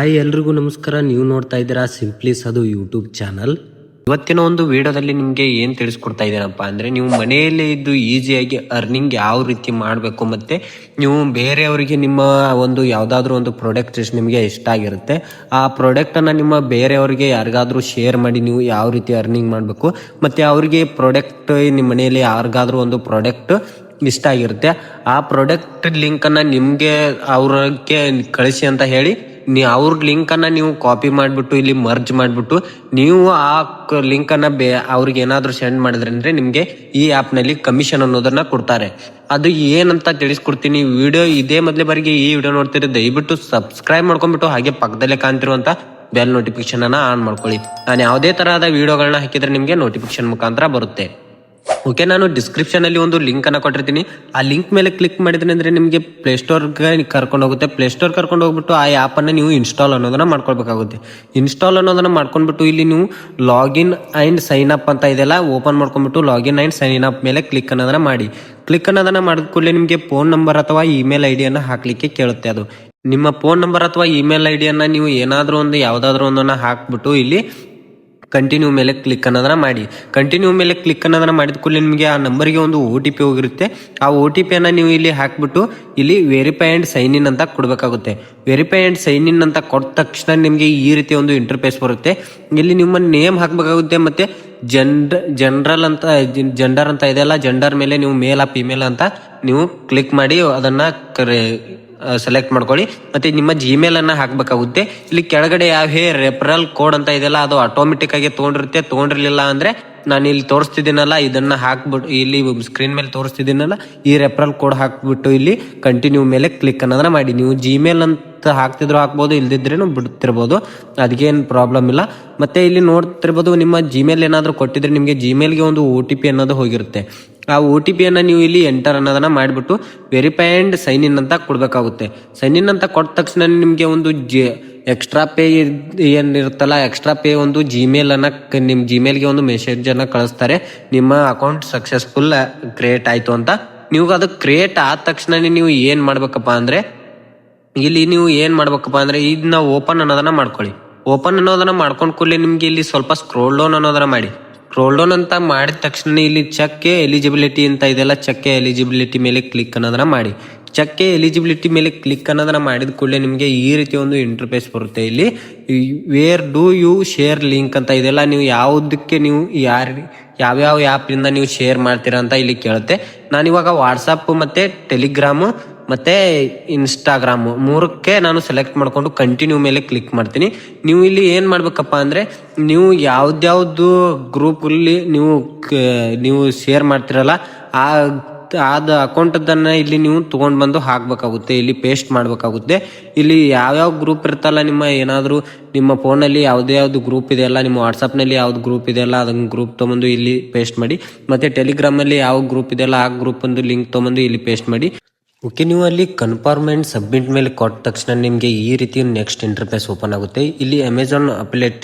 Hi ಎಲ್ರಿಗೂ ನಮಸ್ಕಾರ. ನೀವು ನೋಡ್ತಾ ಇದ್ದೀರಾ ಸಿಂಪ್ಲಿ ಸಾಧು ಯೂಟ್ಯೂಬ್ ಚಾನಲ್. ಇವತ್ತಿನ ಒಂದು ವಿಡಿಯೋದಲ್ಲಿ ನಿಮಗೆ ಏನು ತಿಳಿಸ್ಕೊಡ್ತಾ ಇದ್ದೀನಪ್ಪ ಅಂದರೆ, ನೀವು ಮನೆಯಲ್ಲೇ ಇದ್ದು ಈಸಿಯಾಗಿ ಅರ್ನಿಂಗ್ ಯಾವ ರೀತಿ ಮಾಡಬೇಕು, ಮತ್ತು ನೀವು ಬೇರೆಯವರಿಗೆ ನಿಮ್ಮ ಒಂದು ಯಾವುದಾದ್ರೂ ಒಂದು ಪ್ರಾಡಕ್ಟ್ ನಿಮಗೆ ಇಷ್ಟ ಆಗಿರುತ್ತೆ, ಆ ಪ್ರಾಡಕ್ಟನ್ನು ನಿಮ್ಮ ಬೇರೆಯವರಿಗೆ ಯಾರಿಗಾದ್ರೂ ಶೇರ್ ಮಾಡಿ ನೀವು ಯಾವ ರೀತಿ ಅರ್ನಿಂಗ್ ಮಾಡಬೇಕು, ಮತ್ತು ಅವರಿಗೆ ಪ್ರಾಡಕ್ಟ್ ನಿಮ್ಮ ಮನೆಯಲ್ಲಿ ಯಾರಿಗಾದ್ರೂ ಒಂದು ಪ್ರಾಡಕ್ಟ್ ಇಷ್ಟ ಆಗಿರುತ್ತೆ, ಆ ಪ್ರಾಡಕ್ಟ್ ಲಿಂಕನ್ನು ನಿಮಗೆ ಅವ್ರಿಗೆ ಕಳಿಸಿ ಅಂತ ಹೇಳಿ ಅವ್ರ ಲಿಂಕನ್ನು ನೀವು ಕಾಪಿ ಮಾಡಿಬಿಟ್ಟು ಇಲ್ಲಿ ಮರ್ಜ್ ಮಾಡಿಬಿಟ್ಟು ನೀವು ಆ ಲಿಂಕನ್ನು ಅವ್ರಿಗೆ ಏನಾದರೂ ಸೆಂಡ್ ಮಾಡಿದ್ರೆ ಅಂದರೆ ನಿಮಗೆ ಈ ಆ್ಯಪ್ನಲ್ಲಿ ಕಮಿಷನ್ ಅನ್ನೋದನ್ನು ಕೊಡ್ತಾರೆ. ಅದು ಏನಂತ ತಿಳಿಸ್ಕೊಡ್ತೀನಿ. ವಿಡಿಯೋ ಇದೇ ಮೊದಲೇ ಬಾರಿಗೆ ಈ ವಿಡಿಯೋ ನೋಡ್ತೀರಿ, ದಯವಿಟ್ಟು ಸಬ್ಸ್ಕ್ರೈಬ್ ಮಾಡ್ಕೊಂಡ್ಬಿಟ್ಟು ಹಾಗೆ ಪಕ್ಕದಲ್ಲೇ ಕಾಣ್ತಿರುವಂಥ ಬೆಲ್ ನೋಟಿಫಿಕೇಶನ್ ಅನ್ನು ಆನ್ ಮಾಡ್ಕೊಳ್ಳಿ. ನಾನು ಯಾವುದೇ ತರಹದ ವಿಡಿಯೋಗಳನ್ನ ಹಾಕಿದ್ರೆ ನಿಮಗೆ ನೋಟಿಫಿಕೇಶನ್ ಮುಖಾಂತರ ಬರುತ್ತೆ. ಓಕೆ, ನಾನು ಡಿಸ್ಕ್ರಿಪ್ಷನ್ ಅಲ್ಲಿ ಒಂದು ಲಿಂಕ್ ಅನ್ನ ಕೊಟ್ಟಿರ್ತೀನಿ. ಆ ಲಿಂಕ್ ಮೇಲೆ ಕ್ಲಿಕ್ ಮಾಡಿದ್ರೆ ಅಂದ್ರೆ ನಿಮಗೆ ಪ್ಲೇಸ್ಟೋರ್ಗೆ ಕರ್ಕೊಂಡು ಹೋಗುತ್ತೆ. ಪ್ಲೇಸ್ಟೋರ್ ಕರ್ಕೊಂಡು ಹೋಗ್ಬಿಟ್ಟು ಆ ಆ್ಯಪ್ ಅನ್ನ ನೀವು ಇನ್ಸ್ಟಾಲ್ ಅನ್ನೋದನ್ನ ಮಾಡ್ಕೊಳ್ಬೇಕಾಗುತ್ತೆ. ಇನ್ಸ್ಟಾಲ್ ಅನ್ನೋದನ್ನ ಮಾಡ್ಕೊಂಡ್ಬಿಟ್ಟು ಇಲ್ಲಿ ನೀವು ಲಾಗಿನ್ ಅಂಡ್ ಸೈನ್ ಅಪ್ ಅಂತ ಇದೆಲ್ಲ ಓಪನ್ ಮಾಡ್ಕೊಂಡ್ಬಿಟ್ಟು ಲಾಗಿನ್ ಅಂಡ್ ಸೈನ್ ಅಪ್ ಮೇಲೆ ಕ್ಲಿಕ್ ಅನ್ನೋದನ್ನ ಮಾಡಿ. ಕ್ಲಿಕ್ ಅನ್ನೋದನ್ನ ಮಾಡಿದ ಕೂಡಲೇ ನಿಮಗೆ ಫೋನ್ ನಂಬರ್ ಅಥವಾ ಇಮೇಲ್ ಐ ಡಿಯನ್ನು ಹಾಕ್ಲಿಕ್ಕೆ ಕೇಳುತ್ತೆ. ಅದು ನಿಮ್ಮ ಫೋನ್ ನಂಬರ್ ಅಥವಾ ಇಮೇಲ್ ಐ ಡಿಯನ್ನು ನೀವು ಏನಾದರೂ ಒಂದು ಯಾವುದಾದ್ರೂ ಒಂದನ್ನು ಹಾಕ್ಬಿಟ್ಟು ಇಲ್ಲಿ ಕಂಟಿನ್ಯೂ ಮೇಲೆ ಕ್ಲಿಕ್ ಅನ್ನೋದನ್ನ ಮಾಡಿ. ಕಂಟಿನ್ಯೂ ಮೇಲೆ ಕ್ಲಿಕ್ ಅನ್ನೋದನ್ನ ಮಾಡಿದ ಕೂಡಲೇ ನಿಮಗೆ ಆ ನಂಬರ್ಗೆ ಒಂದು OTP ಹೋಗಿರುತ್ತೆ. ಆ OTP ಅನ್ನ ನೀವು ಇಲ್ಲಿ ಹಾಕ್ಬಿಟ್ಟು ಇಲ್ಲಿ ವೆರಿಫೈ ಅಂಡ್ ಸೈನ್ ಇನ್ ಅಂತ ಕೊಡಬೇಕಾಗುತ್ತೆ. ವೆರಿಫೈ ಅಂಡ್ ಸೈನ್ ಇನ್ ಅಂತ ಕೊಟ್ಟ ತಕ್ಷಣ ನಿಮಗೆ ಈ ರೀತಿ ಒಂದು ಇಂಟರ್ಫೇಸ್ ಬರುತ್ತೆ. ಇಲ್ಲಿ ನಿಮ್ಮ ನೇಮ್ ಹಾಕಬೇಕಾಗುತ್ತೆ, ಮತ್ತೆ ಜನರಲ್ ಅಂತ ಜೆಂಡರ್ ಅಂತ ಇದೆಯಲ್ಲ, ಜೆಂಡರ್ ಮೇಲೆ ನೀವು ಮೇಲ್ ಫಿಮೇಲ್ ಅಂತ ನೀವು ಕ್ಲಿಕ್ ಮಾಡಿ ಅದನ್ನ ಸೆಲೆಕ್ಟ್ ಮಾಡ್ಕೊಳ್ಳಿ. ಮತ್ತೆ ನಿಮ್ಮ ಜಿಮೇಲ್ ಅನ್ನ ಹಾಕ್ಬೇಕಾಗುತ್ತೆ. ಇಲ್ಲಿ ಕೆಳಗಡೆ ಯಾವ ರೆಫರಲ್ ಕೋಡ್ ಅಂತ ಇದೆಯಲ್ಲ, ಅದು ಆಟೋಮೆಟಿಕ್ ಆಗಿ ತೊಗೊಂಡಿರ್ಲಿಲ್ಲ ಅಂದ್ರೆ ನಾನು ಇಲ್ಲಿ ತೋರಿಸ್ತಿದ್ದೀನಲ್ಲ, ಇದನ್ನ ಹಾಕ್ಬಿಟ್ಟು ಇಲ್ಲಿ ಸ್ಕ್ರೀನ್ ಮೇಲೆ ತೋರಿಸ್ತಿದ್ದೀನಲ್ಲ, ಈ ರೆಫರಲ್ ಕೋಡ್ ಹಾಕ್ಬಿಟ್ಟು ಇಲ್ಲಿ ಕಂಟಿನ್ಯೂ ಮೇಲೆ ಕ್ಲಿಕ್ ಅನ್ನೋದನ್ನ ಮಾಡಿ. ನೀವು ಜಿಮೇಲ್ ಅಂತ ಹಾಕ್ತಿದ್ರು ಹಾಕ್ಬೋದು, ಇಲ್ದಿದ್ರೇನು ಬಿಡ್ತಿರ್ಬೋದು, ಅದಕ್ಕೇನು ಪ್ರಾಬ್ಲಮ್ ಇಲ್ಲ. ಮತ್ತೆ ಇಲ್ಲಿ ನೋಡ್ತಿರ್ಬೋದು, ನಿಮ್ಮ ಜಿಮೇಲ್ ಏನಾದರೂ ಕೊಟ್ಟಿದ್ರೆ ನಿಮಗೆ ಜಿಮೇಲ್ಗೆ ಒಂದು OTP ಅನ್ನೋದು ಹೋಗಿರುತ್ತೆ. ಆ OTP ಅನ್ನ ನೀವು ಇಲ್ಲಿ ಎಂಟರ್ ಅನ್ನೋದನ್ನ ಮಾಡಿಬಿಟ್ಟು ವೆರಿಫೈ ಅಂಡ್ ಸೈನ್ ಇನ್ ಅಂತ ಕೊಡಬೇಕಾಗುತ್ತೆ. ಸೈನ್ ಇನ್ ಅಂತ ಕೊಟ್ಟ ತಕ್ಷಣ ನಿಮಗೆ ಒಂದು ಎಕ್ಸ್ಟ್ರಾ ಪೇ ಏನಿರುತ್ತಲ್ಲ, ಎಕ್ಸ್ಟ್ರಾ ಪೇ ಒಂದು ಜಿಮೇಲ್ ಅನ್ನ ನಿಮ್ಮ ಜಿಮೇಲ್ಗೆ ಒಂದು ಮೆಸೇಜ್ ಅನ್ನ ಕಳಿಸ್ತಾರೆ, ನಿಮ್ಮ ಅಕೌಂಟ್ ಸಕ್ಸಸ್ಫುಲ್ ಕ್ರಿಯೇಟ್ ಆಯ್ತು ಅಂತ. ನೀವು ಅದು ಕ್ರಿಯೇಟ್ ಆದ ತಕ್ಷಣ ನೀವು ಏನ್ ಮಾಡ್ಬೇಕಪ್ಪ ಅಂದ್ರೆ, ಇಲ್ಲಿ ನೀವು ಏನ್ ಮಾಡ್ಬೇಕಪ್ಪ ಅಂದ್ರೆ ಇದನ್ನ ಓಪನ್ ಅನ್ನೋದನ್ನ ಮಾಡ್ಕೊಳ್ಳಿ. ಓಪನ್ ಅನ್ನೋದನ್ನ ಮಾಡ್ಕೊಂಡ್ ಕೂಡಲೇ ನಿಮ್ಗೆ ಇಲ್ಲಿ ಸ್ವಲ್ಪ ಸ್ಕ್ರೋಲ್ ಡೌನ್ ಅನ್ನೋದನ್ನ ಮಾಡಿ. ಸ್ಕ್ರೋಲ್ ಡೌನ್ ಅಂತ ಮಾಡಿದ ತಕ್ಷಣ ಇಲ್ಲಿ ಚೆಕ್ ಎಲಿಜಿಬಿಲಿಟಿ ಅಂತ ಇದೆಲ್ಲ, ಚೆಕ್ ಎಲಿಜಿಬಿಲಿಟಿ ಮೇಲೆ ಕ್ಲಿಕ್ ಅನ್ನೋದನ್ನ ಮಾಡಿ. ಚೆಕ್ ಎಲಿಜಿಬಿಲಿಟಿ ಮೇಲೆ ಕ್ಲಿಕ್ ಅನ್ನೋದನ್ನ ಮಾಡಿದ ಕೂಡಲೇ ನಿಮಗೆ ಈ ರೀತಿ ಒಂದು ಇಂಟರ್ಫೇಸ್ ಬರುತ್ತೆ. ಇಲ್ಲಿ where do you share link ಅಂತ ಇದೆಲ್ಲ, ನೀವು ಯಾವುದಕ್ಕೆ ನೀವು ಯಾವ್ಯಾವ ಆ್ಯಪಿಂದ ನೀವು ಶೇರ್ ಮಾಡ್ತೀರಾ ಅಂತ ಇಲ್ಲಿ ಕೇಳುತ್ತೆ. ನಾನಿವಾಗ ವಾಟ್ಸಪ್ ಮತ್ತೆ ಟೆಲಿಗ್ರಾಮು ಮತ್ತೆ ಇನ್ಸ್ಟಾಗ್ರಾಮ್ ಮೂರಕ್ಕೆ ನಾನು ಸೆಲೆಕ್ಟ್ ಮಾಡ್ಕೊಂಡು ಕಂಟಿನ್ಯೂ ಮೇಲೆ ಕ್ಲಿಕ್ ಮಾಡ್ತೀನಿ. ನೀವು ಇಲ್ಲಿ ಏನ್ ಮಾಡ್ಬೇಕಪ್ಪ ಅಂದ್ರೆ, ನೀವು ಯಾವ್ದ್ಯಾವ್ದು ಗ್ರೂಪ್ ಅಲ್ಲಿ ನೀವು ಶೇರ್ ಮಾಡ್ತಿರಲ್ಲ, ಆದ ಅಕೌಂಟದನ್ನ ಇಲ್ಲಿ ನೀವು ತಗೊಂಡ್ ಬಂದು ಹಾಕ್ಬೇಕಾಗುತ್ತೆ, ಇಲ್ಲಿ ಪೇಸ್ಟ್ ಮಾಡ್ಬೇಕಾಗುತ್ತೆ. ಇಲ್ಲಿ ಯಾವ್ಯಾವ ಗ್ರೂಪ್ ಇರ್ತಲ್ಲ, ನಿಮ್ಮ ಏನಾದ್ರು ನಿಮ್ಮ ಫೋನಲ್ಲಿ ಯಾವ್ದು ಗ್ರೂಪ್ ಇದೆಯಲ್ಲ, ನಿಮ್ಮ ವಾಟ್ಸಪ್ ನಲ್ಲಿ ಯಾವ್ದು ಗ್ರೂಪ್ ಇದೆಯಲ್ಲ ಅದನ್ನ ಗ್ರೂಪ್ ತಗೊಂಡು ಇಲ್ಲಿ ಪೇಸ್ಟ್ ಮಾಡಿ. ಮತ್ತೆ ಟೆಲಿಗ್ರಾಮ್ ಅಲ್ಲಿ ಯಾವ ಗ್ರೂಪ್ ಇದೆಯಲ್ಲ ಆ ಗ್ರೂಪ್ ಒಂದು ಲಿಂಕ್ ತಗೊಂಡು ಇಲ್ಲಿ ಪೇಸ್ಟ್ ಮಾಡಿ. ಓಕೆ, ನೀವು ಅಲ್ಲಿ ಕನ್ಫರ್ಮ್ ಅಂಡ್ ಸಬ್ಮಿಟ್ ಮೇಲೆ ಕೊಟ್ಟ ತಕ್ಷಣ ನಿಮಗೆ ಈ ರೀತಿ ನೆಕ್ಸ್ಟ್ ಇಂಟರ್ಫೇಸ್ ಓಪನ್ ಆಗುತ್ತೆ. ಇಲ್ಲಿ ಅಮೆಝಾನ್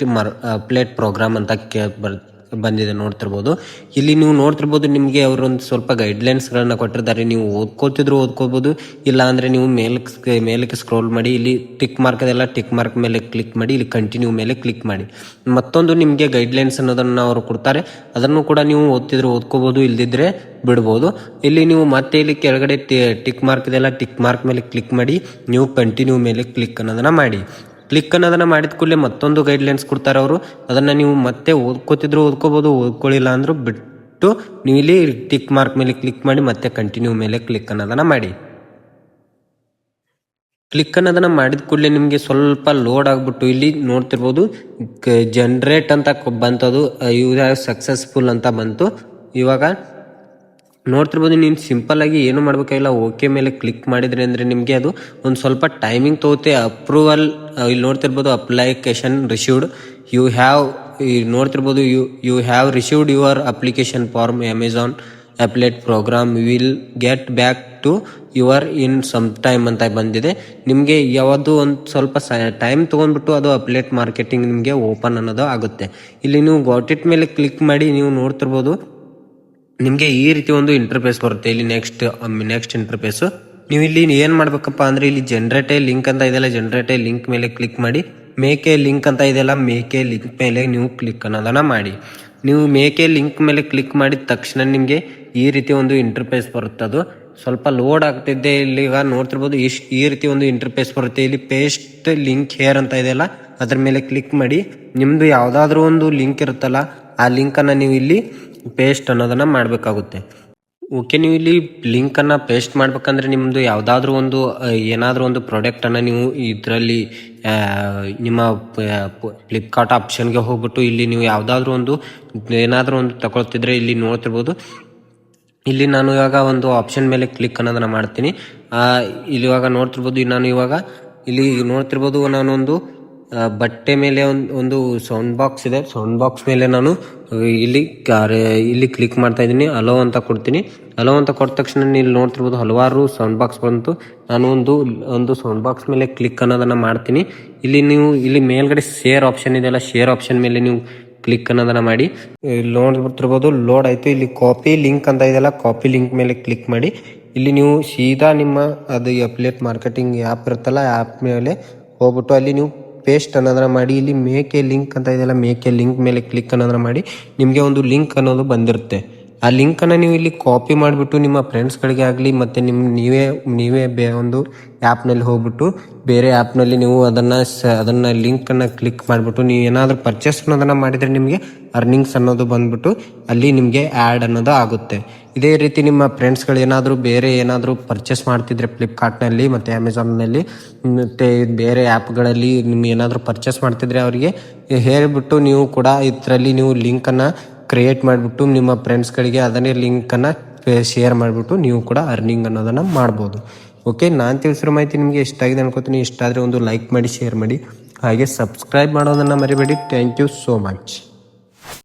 ಅಪ್ಲೇಟ್ ಪ್ರೋಗ್ರಾಮ್ ಅಂತ ಬಂದಿದೆ, ನೋಡ್ತಿರ್ಬೋದು. ಇಲ್ಲಿ ನೀವು ನೋಡ್ತಿರ್ಬೋದು, ನಿಮಗೆ ಅವರು ಒಂದು ಸ್ವಲ್ಪ ಗೈಡ್ಲೈನ್ಸ್ಗಳನ್ನ ಕೊಟ್ಟಿರ್ತಾರೆ. ನೀವು ಓದ್ಕೋಬಹುದು, ಇಲ್ಲ ಅಂದ್ರೆ ನೀವು ಮೇಲಕ್ಕೆ ಸ್ಕ್ರೋಲ್ ಮಾಡಿ ಇಲ್ಲಿ ಟಿಕ್ ಮಾರ್ಕ್ ಅದೆಲ್ಲ ಟಿಕ್ ಮಾರ್ಕ್ ಮೇಲೆ ಕ್ಲಿಕ್ ಮಾಡಿ, ಇಲ್ಲಿ ಕಂಟಿನ್ಯೂ ಮೇಲೆ ಕ್ಲಿಕ್ ಮಾಡಿ. ಮತ್ತೊಂದು ನಿಮಗೆ ಗೈಡ್ಲೈನ್ಸ್ ಅನ್ನೋದನ್ನ ಅವರು ಕೊಡ್ತಾರೆ, ಅದನ್ನು ಕೂಡ ನೀವು ಓದ್ಕೋಬಹುದು, ಇಲ್ದಿದ್ರೆ ಬಿಡ್ಬೋದು. ಇಲ್ಲಿ ನೀವು ಮತ್ತೆ ಇಲ್ಲಿ ಕೆಳಗಡೆ ಟಿಕ್ ಮಾರ್ಕ್ ಇದೆಲ್ಲ, ಟಿಕ್ ಮಾರ್ಕ್ ಮೇಲೆ ಕ್ಲಿಕ್ ಮಾಡಿ ನೀವು ಕಂಟಿನ್ಯೂ ಮೇಲೆ ಕ್ಲಿಕ್ ಅನ್ನೋದನ್ನ ಮಾಡಿ. ಕ್ಲಿಕ್ ಅನ್ನೋದನ್ನ ಮಾಡಿದ ಕೂಡಲೇ ಮತ್ತೊಂದು ಗೈಡ್ಲೈನ್ಸ್ ಕೊಡ್ತಾರೆ ಅವರು, ಅದನ್ನ ನೀವು ಮತ್ತೆ ಓದ್ಕೋಬಹುದು, ಓದ್ಕೊಳ್ಳಿಲ್ಲ ಅಂದ್ರೂ ಬಿಟ್ಟು ನೀವು ಇಲ್ಲಿ ಟಿಕ್ ಮಾರ್ಕ್ ಮೇಲೆ ಕ್ಲಿಕ್ ಮಾಡಿ ಮತ್ತೆ ಕಂಟಿನ್ಯೂ ಮೇಲೆ ಕ್ಲಿಕ್ ಅನ್ನೋದನ್ನ ಮಾಡಿ. ಕ್ಲಿಕ್ ಅನ್ನೋದನ್ನ ಮಾಡಿದ ಕೂಡಲೇ ನಿಮಗೆ ಸ್ವಲ್ಪ ಲೋಡ್ ಆಗ್ಬಿಟ್ಟು ಇಲ್ಲಿ ನೋಡ್ತಿರ್ಬೋದು ಜನರೇಟ್ ಅಂತ ಬಂತದು, ಸಕ್ಸಸ್ಫುಲ್ ಅಂತ ಬಂತು. ಇವಾಗ ನೋಡ್ತಿರ್ಬೋದು, ನೀನು ಸಿಂಪಲ್ ಆಗಿ ಏನು ಮಾಡ್ಬೇಕಾಗಿಲ್ಲ, ಓಕೆ ಮೇಲೆ ಕ್ಲಿಕ್ ಮಾಡಿದ್ರೆ ಅಂದ್ರೆ ನಿಮಗೆ ಅದು ಒಂದು ಸ್ವಲ್ಪ ಟೈಮಿಂಗ್ ತಗೋತೆ. ಅಪ್ರೂವಲ್ ಇಲ್ಲಿ ನೋಡ್ತಿರ್ಬೋದು, ಅಪ್ಲಿಕೇಶನ್ ರಿಸೀವ್ಡ್, ನೋಡ್ತಿರ್ಬೋದು you have received your application form Amazon affiliate program will get back to your in some time ಅಂತ ಬಂದಿದೆ. ನಿಮಗೆ ಯಾವುದು ಒಂದು ಸ್ವಲ್ಪ ಟೈಮ್ ತೊಗೊಂಡ್ಬಿಟ್ಟು ಅದು ಅಪ್ಲೇಟ್ ಮಾರ್ಕೆಟಿಂಗ್ ನಿಮಗೆ ಓಪನ್ ಅನ್ನೋದು ಆಗುತ್ತೆ. ಇಲ್ಲಿ ನೀವು ಗಾಟ್ ಇಟ್ ಮೇಲೆ ಕ್ಲಿಕ್ ಮಾಡಿ ನೀವು ನೋಡ್ತಿರ್ಬೋದು, ನಿಮಗೆ ಈ ರೀತಿ ಒಂದು ಇಂಟರ್ಫೇಸ್ ಬರುತ್ತೆ. ಇಲ್ಲಿ ನೆಕ್ಸ್ಟ್ ಇಂಟರ್ಫೇಸ್ ನೀವು ಇಲ್ಲಿ ಏನು ಮಾಡ್ಬೇಕಪ್ಪ ಅಂದರೆ ಇಲ್ಲಿ ಜನರೇಟ್ ಎ ಲಿಂಕ್ ಅಂತ ಇದೆಯಲ್ಲ, ಜನರೇಟ್ ಎ ಲಿಂಕ್ ಮೇಲೆ ಕ್ಲಿಕ್ ಮಾಡಿ ಮೇಕೆ ಲಿಂಕ್ ಅಂತ ಇದೆಯಲ್ಲ, ಮೇಕೆ ಲಿಂಕ್ ಮೇಲೆ ನೀವು ಕ್ಲಿಕ್ ಅನ್ನೋದನ್ನು ಮಾಡಿ. ನೀವು ಮೇಕೆ ಲಿಂಕ್ ಮೇಲೆ ಕ್ಲಿಕ್ ಮಾಡಿದ ತಕ್ಷಣ ನಿಮಗೆ ಈ ರೀತಿ ಒಂದು ಇಂಟರ್ಫೇಸ್ ಬರುತ್ತೆ. ಅದು ಸ್ವಲ್ಪ ಲೋಡ್ ಆಗ್ತಿದ್ದೆ. ಇಲ್ಲಿ ಈಗ ನೋಡ್ತಿರ್ಬೋದು ಈ ರೀತಿ ಒಂದು ಇಂಟರ್ಫೇಸ್ ಬರುತ್ತೆ. ಇಲ್ಲಿ ಪೇಸ್ಟ್ ಲಿಂಕ್ ಹೇರ್ ಅಂತ ಇದೆಯಲ್ಲ, ಅದ್ರ ಮೇಲೆ ಕ್ಲಿಕ್ ಮಾಡಿ ನಿಮ್ಮದು ಯಾವುದಾದ್ರೂ ಒಂದು ಲಿಂಕ್ ಇರುತ್ತಲ್ಲ, ಆ ಲಿಂಕನ್ನು ನೀವು ಇಲ್ಲಿ ಪೇಸ್ಟ್ ಅನ್ನೋದನ್ನು ಮಾಡಬೇಕಾಗುತ್ತೆ. ಓಕೆ, ನೀವು ಇಲ್ಲಿ ಲಿಂಕನ್ನು ಪೇಸ್ಟ್ ಮಾಡ್ಬೇಕಂದ್ರೆ ನಿಮ್ಮದು ಯಾವುದಾದ್ರೂ ಒಂದು ಏನಾದರೂ ಒಂದು ಪ್ರಾಡಕ್ಟನ್ನು ನೀವು ಇದರಲ್ಲಿ ನಿಮ್ಮ ಫ್ಲಿಪ್ಕಾರ್ಟ್ ಆಪ್ಷನ್ಗೆ ಹೋಗ್ಬಿಟ್ಟು ಇಲ್ಲಿ ನೀವು ಯಾವುದಾದ್ರೂ ಒಂದು ಏನಾದರೂ ಒಂದು ತಗೊಳ್ತಿದ್ರೆ ಇಲ್ಲಿ ನೋಡ್ತಿರ್ಬೋದು. ಇಲ್ಲಿ ನಾನು ಇವಾಗ ಒಂದು ಆಪ್ಷನ್ ಮೇಲೆ ಕ್ಲಿಕ್ ಅನ್ನೋದನ್ನು ಮಾಡ್ತೀನಿ. ಇಲ್ಲಿ ಇವಾಗ ನೋಡ್ತಿರ್ಬೋದು, ನಾನು ಇವಾಗ ಇಲ್ಲಿ ನೋಡ್ತಿರ್ಬೋದು ನಾನೊಂದು ಬಟ್ಟೆ ಮೇಲೆ ಒಂದು ಸೌಂಡ್ ಬಾಕ್ಸ್ ಇದೆ. ಸೌಂಡ್ ಬಾಕ್ಸ್ ಮೇಲೆ ನಾನು ಇಲ್ಲಿ ಕ್ಲಿಕ್ ಮಾಡ್ತಾ ಇದ್ದೀನಿ. ಅಲೋ ಅಂತ ಕೊಡ್ತೀನಿ. ಅಲೋ ಅಂತ ಕೊಟ್ಟ ತಕ್ಷಣ ಇಲ್ಲಿ ನೋಡ್ತಿರ್ಬೋದು ಹಲವಾರು ಸೌಂಡ್ ಬಾಕ್ಸ್ ಬಂತು. ನಾನು ಒಂದು ಸೌಂಡ್ ಬಾಕ್ಸ್ ಮೇಲೆ ಕ್ಲಿಕ್ ಅನ್ನೋದನ್ನು ಮಾಡ್ತೀನಿ. ಇಲ್ಲಿ ಮೇಲ್ಗಡೆ ಶೇರ್ ಆಪ್ಷನ್ ಇದೆಯಲ್ಲ, ಶೇರ್ ಆಪ್ಷನ್ ಮೇಲೆ ನೀವು ಕ್ಲಿಕ್ ಅನ್ನೋದನ್ನ ಮಾಡಿ. ಇಲ್ಲಿ ನೋಡ್ಬಿಟ್ಟಿರ್ಬೋದು ಲೋಡ್ ಆಯಿತು. ಇಲ್ಲಿ ಕಾಪಿ ಲಿಂಕ್ ಅಂತ ಇದೆಯಲ್ಲ, ಕಾಪಿ ಲಿಂಕ್ ಮೇಲೆ ಕ್ಲಿಕ್ ಮಾಡಿ. ಇಲ್ಲಿ ನೀವು ಸೀದಾ ನಿಮ್ಮ ಅದು ಅಫಿಲಿಯೇಟ್ ಮಾರ್ಕೆಟಿಂಗ್ ಆ್ಯಪ್ ಇರುತ್ತಲ್ಲ, ಆ್ಯಪ್ ಮೇಲೆ ಹೋಗ್ಬಿಟ್ಟು ಅಲ್ಲಿ ನೀವು ಪೇಸ್ಟ್ ಅನ್ನೋದನ್ನ ಮಾಡಿ. ಇಲ್ಲಿ ಮೇಕೆ ಲಿಂಕ್ ಅಂತ ಇದೆಯಲ್ಲ, ಮೇಕೆ ಲಿಂಕ್ ಮೇಲೆ ಕ್ಲಿಕ್ ಅನ್ನೋದನ್ನ ಮಾಡಿ. ನಿಮಗೆ ಒಂದು ಲಿಂಕ್ ಅನ್ನೋದು ಬಂದಿರುತ್ತೆ. ಆ ಲಿಂಕನ್ನು ನೀವು ಇಲ್ಲಿ ಕಾಪಿ ಮಾಡಿಬಿಟ್ಟು ನಿಮ್ಮ ಫ್ರೆಂಡ್ಸ್ಗಳಿಗೆ ಆಗಲಿ ಮತ್ತು ನೀವೇ ಒಂದು ಆ್ಯಪ್ನಲ್ಲಿ ಹೋಗ್ಬಿಟ್ಟು ಬೇರೆ ಆ್ಯಪ್ನಲ್ಲಿ ನೀವು ಅದನ್ನು ಲಿಂಕನ್ನು ಕ್ಲಿಕ್ ಮಾಡಿಬಿಟ್ಟು ನೀವು ಏನಾದರೂ ಪರ್ಚೇಸ್ ಅನ್ನೋದನ್ನು ಮಾಡಿದರೆ ನಿಮಗೆ ಅರ್ನಿಂಗ್ಸ್ ಅನ್ನೋದು ಬಂದ್ಬಿಟ್ಟು ಅಲ್ಲಿ ನಿಮಗೆ ಆ್ಯಡ್ ಅನ್ನೋದು ಆಗುತ್ತೆ. ಇದೇ ರೀತಿ ನಿಮ್ಮ ಫ್ರೆಂಡ್ಸ್ಗಳು ಬೇರೆ ಏನಾದರೂ ಪರ್ಚೇಸ್ ಮಾಡ್ತಿದ್ರೆ ಫ್ಲಿಪ್ಕಾರ್ಟ್ನಲ್ಲಿ ಮತ್ತು ಅಮೆಝಾನ್ನಲ್ಲಿ ಮತ್ತು ಬೇರೆ ಆ್ಯಪ್ಗಳಲ್ಲಿ ನಿಮ್ಗೆ ಏನಾದರೂ ಪರ್ಚೇಸ್ ಮಾಡ್ತಿದ್ರೆ ಅವರಿಗೆ ಹೇಳಿಬಿಟ್ಟು ನೀವು ಕೂಡ ಇದರಲ್ಲಿ ನೀವು ಲಿಂಕನ್ನು ಕ್ರಿಯೇಟ್ ಮಾಡಿಬಿಟ್ಟು ನಿಮ್ಮ ಫ್ರೆಂಡ್ಸ್ಗಳಿಗೆ ಅದನ್ನೇ ಲಿಂಕನ್ನು ಶೇರ್ ಮಾಡಿಬಿಟ್ಟು ನೀವು ಕೂಡ ಅರ್ನಿಂಗ್ ಅನ್ನೋದನ್ನು ಮಾಡ್ಬೋದು. ಓಕೆ, ನಾನು ತಿಳಿಸಿರೋ ಮಾಹಿತಿ ನಿಮಗೆ ಇಷ್ಟ ಆಗಿದೆ ಅನ್ಕೋತೀನಿ. ಇಷ್ಟ ಆದರೆ ಒಂದು ಲೈಕ್ ಮಾಡಿ, ಶೇರ್ ಮಾಡಿ, ಹಾಗೆ ಸಬ್ಸ್ಕ್ರೈಬ್ ಮಾಡೋದನ್ನು ಮರಿಬೇಡಿ. Thank you so much.